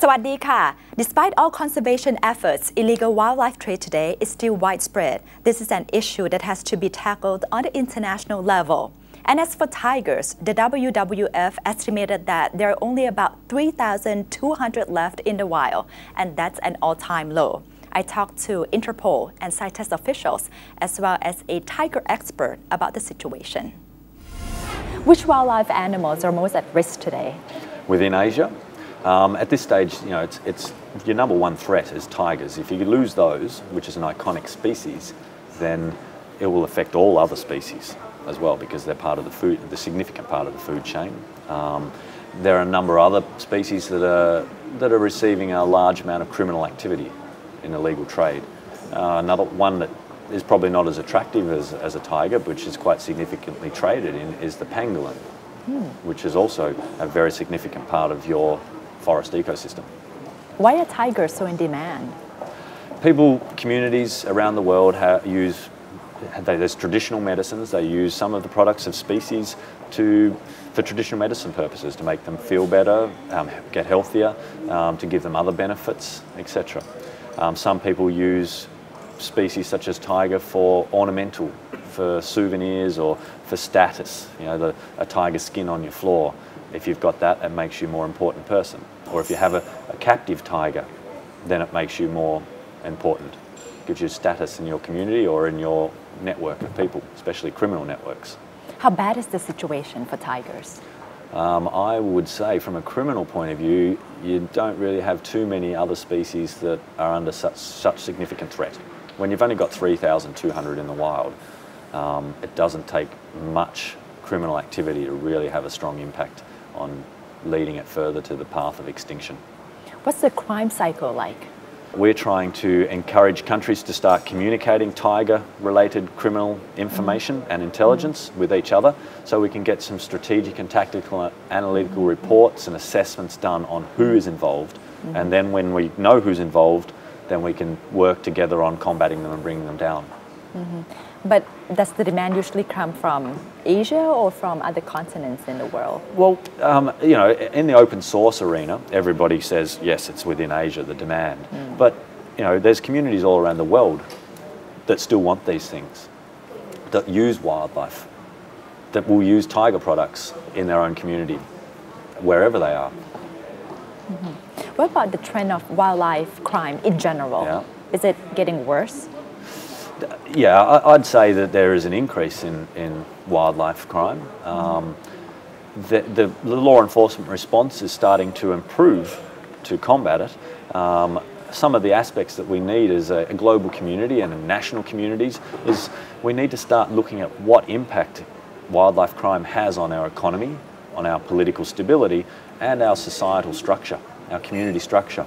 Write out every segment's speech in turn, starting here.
Sawadee ka. Despite all conservation efforts, illegal wildlife trade today is still widespread. This is an issue that has to be tackled on the international level. And as for tigers, the WWF estimated that there are only about 3,200 left in the wild, and that's an all-time low. I talked to Interpol and CITES officials, as well as a tiger expert about the situation. Which wildlife animals are most at risk today? Within Asia, at this stage, it's your number one threat is tigers. If you lose those, which is an iconic species, then it will affect all other species as well, because they're part of the significant part of the food chain. There are a number of other species that are receiving a large amount of criminal activity in illegal trade. Another one that is probably not as attractive as a tiger, which is quite significantly traded in, is the pangolin, which is also a very significant part of your forest ecosystem. Why are tigers so in demand? People, communities around the world there's traditional medicines. They use some of the products of species for traditional medicine purposes, to make them feel better, get healthier, to give them other benefits, etc. Some people use species such as tiger for ornamental, for souvenirs, or for status. A tiger skin on your floor. If you've got that, it makes you a more important person. Or if you have a captive tiger, then it makes you more important. Gives you status in your community or in your network of people, especially criminal networks. How bad is the situation for tigers? I would say, from a criminal point of view, you don't really have too many other species that are under such significant threat. When you've only got 3,200 in the wild, it doesn't take much criminal activity to really have a strong impact on leading it further to the path of extinction. What's the crime cycle like? We're trying to encourage countries to start communicating tiger-related criminal information and intelligence with each other, so we can get some strategic and tactical analytical reports and assessments done on who is involved. And then when we know who's involved, then we can work together on combating them and bringing them down. But does the demand usually come from Asia or from other continents in the world? Well, in the open source arena, everybody says, yes, it's within Asia, the demand. But, there's communities all around the world that still want these things, that use wildlife, that will use tiger products in their own community, wherever they are. What about the trend of wildlife crime in general? Yeah. Is it getting worse? Yeah, I'd say that there is an increase in wildlife crime. The law enforcement response is starting to improve to combat it. Some of the aspects that we need as a global community and in national communities is we need to start looking at what impact wildlife crime has on our economy, on our political stability, and our societal structure, our community structure.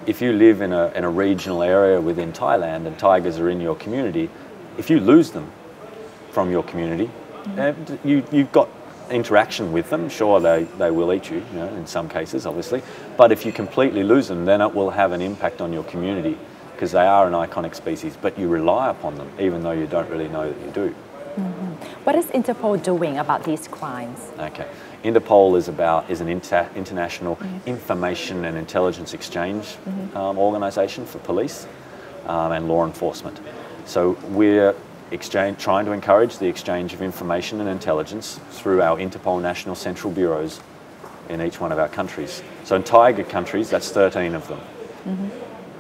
If you live in a regional area within Thailand and tigers are in your community, if you lose them from your community, you've got interaction with them. Sure, they will eat you, in some cases, obviously. But if you completely lose them, then it will have an impact on your community, because they are an iconic species, but you rely upon them, even though you don't really know that you do. What is Interpol doing about these crimes? Okay. Interpol is an international information and intelligence exchange organisation for police and law enforcement. So we're trying to encourage the exchange of information and intelligence through our Interpol national central bureaus in each one of our countries. So in tiger countries, that's 13 of them.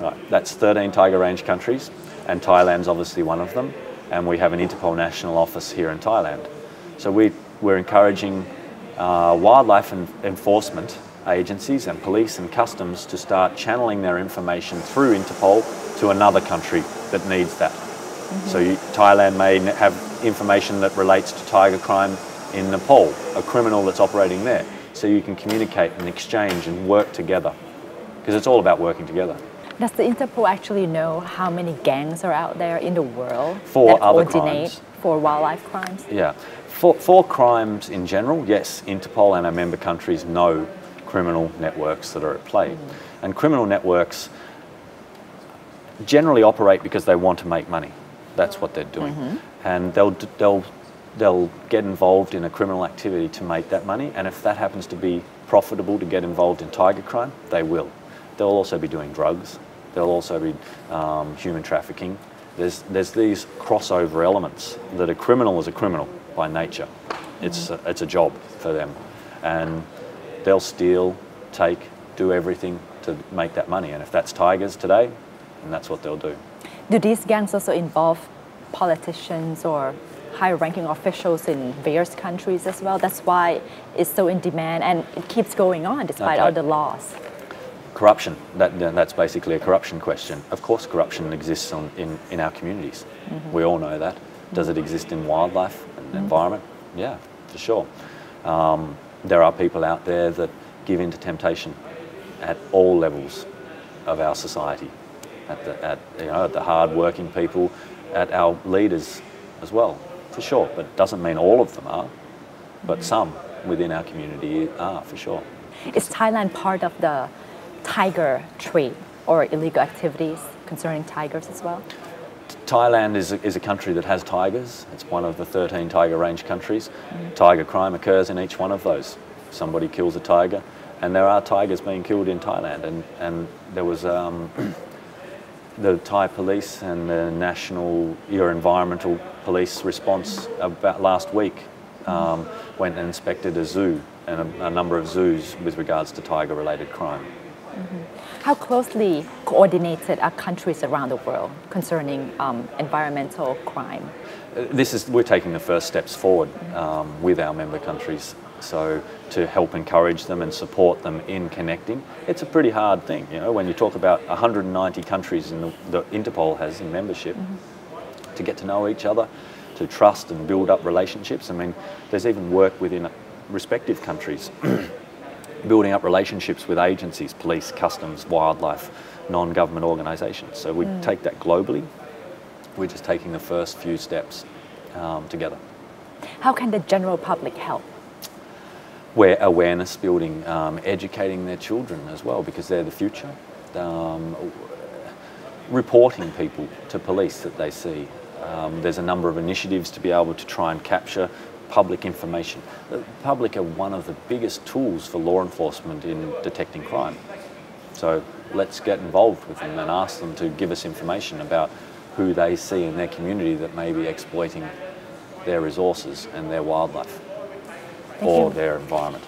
Right, that's 13 tiger range countries, and Thailand's obviously one of them. And we have an Interpol national office here in Thailand. So we're encouraging wildlife enforcement agencies and police and customs to start channeling their information through Interpol to another country that needs that. So Thailand may have information that relates to tiger crime in Nepal, a criminal that's operating there. So you can communicate and exchange and work together, because it's all about working together. Does the Interpol actually know how many gangs are out there in the world for that other coordinate crimes? For wildlife crimes? Yeah. For crimes in general, yes, Interpol and our member countries know criminal networks that are at play. And criminal networks generally operate because they want to make money. That's what they're doing. And they'll they'll get involved in a criminal activity to make that money, and if that happens to be profitable to get involved in tiger crime, they will. They'll also be doing drugs. They'll also be human trafficking. There's these crossover elements that a criminal is a criminal by nature. It's a job for them, and they'll steal, take, do everything to make that money. And if that's tigers today, then that's what they'll do. Do these gangs also involve politicians or high-ranking officials in various countries as well? That's why it's so in demand, and it keeps going on despite all the laws. Corruption, that's basically a corruption question. Of course corruption exists in our communities. We all know that. Does it exist in wildlife and the environment? Yeah, for sure. There are people out there that give in to temptation at all levels of our society, at the hard-working people, at our leaders as well, for sure. But it doesn't mean all of them are, but some within our community are, for sure. Is Thailand part of the tiger trade or illegal activities concerning tigers as well? Thailand is a country that has tigers. It's one of the 13 tiger range countries. Tiger crime occurs in each one of those. Somebody kills a tiger, and there are tigers being killed in Thailand. And there was the Thai police and the national environmental police response about last week went and inspected a zoo and a number of zoos with regards to tiger-related crime. How closely coordinated are countries around the world concerning environmental crime? We're taking the first steps forward with our member countries, so to help encourage them and support them in connecting. It's a pretty hard thing, when you talk about 190 countries that Interpol has in membership, to get to know each other, to trust and build up relationships. I mean, there's even work within respective countries building up relationships with agencies, police, customs, wildlife, non-government organisations. So we take that globally. We're just taking the first few steps together. How can the general public help? We're awareness building, educating their children as well, because they're the future. Reporting people to police that they see. There's a number of initiatives to be able to try and capture public information. The public are one of the biggest tools for law enforcement in detecting crime. So let's get involved with them and ask them to give us information about who they see in their community that may be exploiting their resources and their wildlife or their environment.